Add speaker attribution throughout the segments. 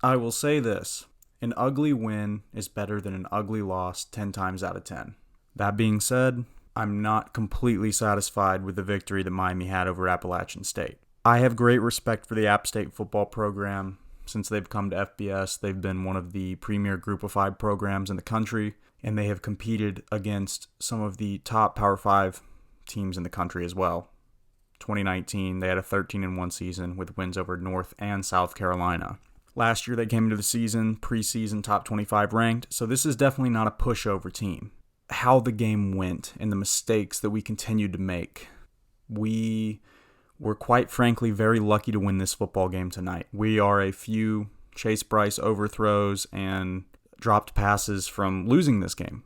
Speaker 1: I will say this. An ugly win is better than an ugly loss 10 times out of 10. That being said, I'm not completely satisfied with the victory that Miami had over Appalachian State. I have great respect for the App State football program. Since they've come to FBS, they've been one of the premier Group of 5 programs in the country, and they have competed against some of the top Power 5 teams in the country as well. 2019, they had a 13-1 season with wins over North and South Carolina. Last year, they came into the season, preseason top 25 ranked, so this is definitely not a pushover team. How the game went and the mistakes that we continued to make. We were quite frankly very lucky to win this football game tonight. We are a few Chase Bryce overthrows and dropped passes from losing this game.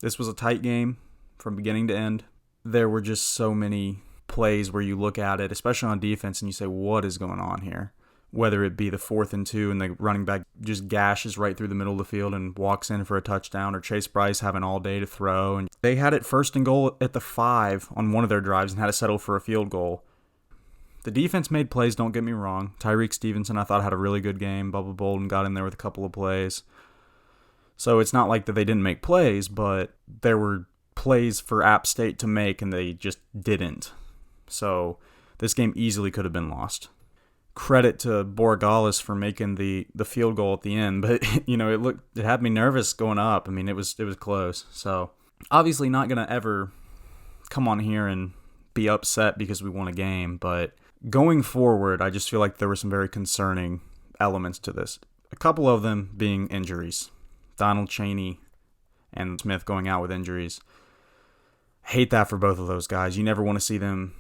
Speaker 1: This was a tight game from beginning to end. There were just so many plays where you look at it, especially on defense, and you say, what is going on here? Whether it be the 4th and 2 and the running back just gashes right through the middle of the field and walks in for a touchdown, or Chase Bryce having all day to throw. And they had it 1st and goal at the 5 on one of their drives and had to settle for a field goal. The defense made plays, don't get me wrong. Tyreek Stevenson, I thought, had a really good game. Bubba Bolden got in there with a couple of plays. So it's not like that they didn't make plays, but there were plays for App State to make and they just didn't. So this game easily could have been lost. Credit to Borregales for making the field goal at the end, but it had me nervous going up. I mean, it was close. So obviously not gonna ever come on here and be upset because we won a game, but going forward, I just feel like there were some very concerning elements to this. A couple of them being injuries. Donald Chaney and Smith going out with injuries. Hate that for both of those guys. You never want to see them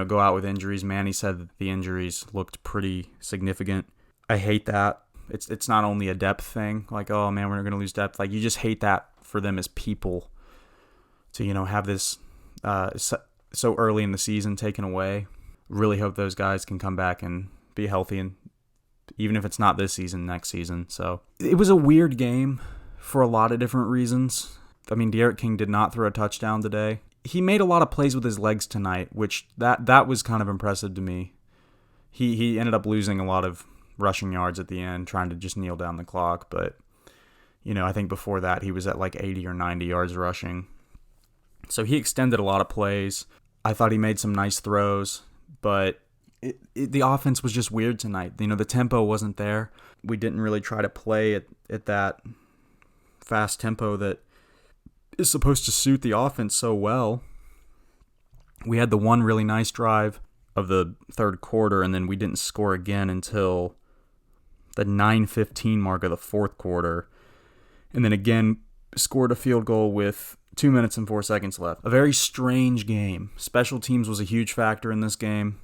Speaker 1: go out with injuries. Manny said that the injuries looked pretty significant. I hate that. It's not only a depth thing, like, oh man, we're going to lose depth. Like, you just hate that for them as people to, have this so early in the season taken away. Really hope those guys can come back and be healthy, and even if it's not this season, next season. So it was a weird game for a lot of different reasons. I mean, De'Aaron King did not throw a touchdown today. He made a lot of plays with his legs tonight, which that was kind of impressive to me. He ended up losing a lot of rushing yards at the end, trying to just kneel down the clock. But, I think before that he was at like 80 or 90 yards rushing. So he extended a lot of plays. I thought he made some nice throws, but the offense was just weird tonight. The tempo wasn't there. We didn't really try to play at that fast tempo that is supposed to suit the offense so well. We had the one really nice drive of the third quarter, and then we didn't score again until the 9:15 mark of the fourth quarter. And then again, scored a field goal with 2 minutes and 4 seconds left. A very strange game. Special teams was a huge factor in this game.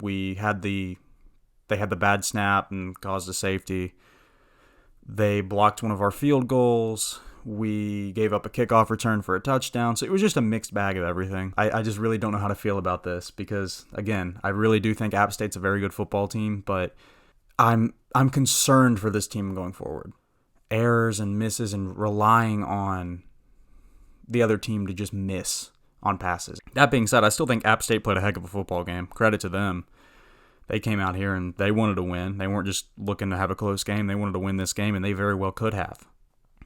Speaker 1: They had the bad snap and caused a safety. They blocked one of our field goals. We gave up a kickoff return for a touchdown. So it was just a mixed bag of everything. I just really don't know how to feel about this because, again, I really do think App State's a very good football team, but I'm concerned for this team going forward. Errors and misses and relying on the other team to just miss on passes. That being said, I still think App State played a heck of a football game. Credit to them. They came out here and they wanted to win. They weren't just looking to have a close game. They wanted to win this game, and they very well could have.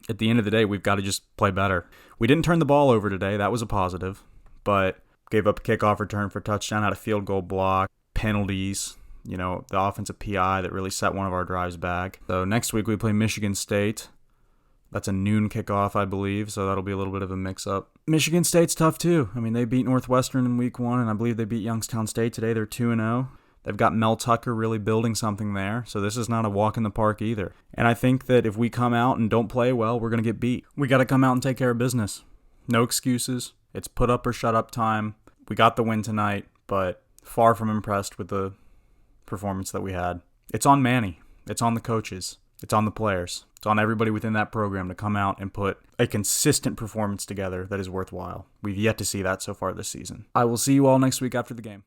Speaker 1: At the end of the day, we've got to just play better. We didn't turn the ball over today. That was a positive. But gave up a kickoff return for a touchdown, had a field goal block, penalties, the offensive PI that really set one of our drives back. So next week we play Michigan State. That's a noon kickoff, I believe, so that'll be a little bit of a mix-up. Michigan State's tough, too. I mean, they beat Northwestern in week 1, and I believe they beat Youngstown State today. They're 2-0. They've got Mel Tucker really building something there, so this is not a walk in the park either. And I think that if we come out and don't play well, we're going to get beat. We got to come out and take care of business. No excuses. It's put up or shut up time. We got the win tonight, but far from impressed with the performance that we had. It's on Manny. It's on the coaches. It's on the players. It's on everybody within that program to come out and put a consistent performance together that is worthwhile. We've yet to see that so far this season. I will see you all next week after the game.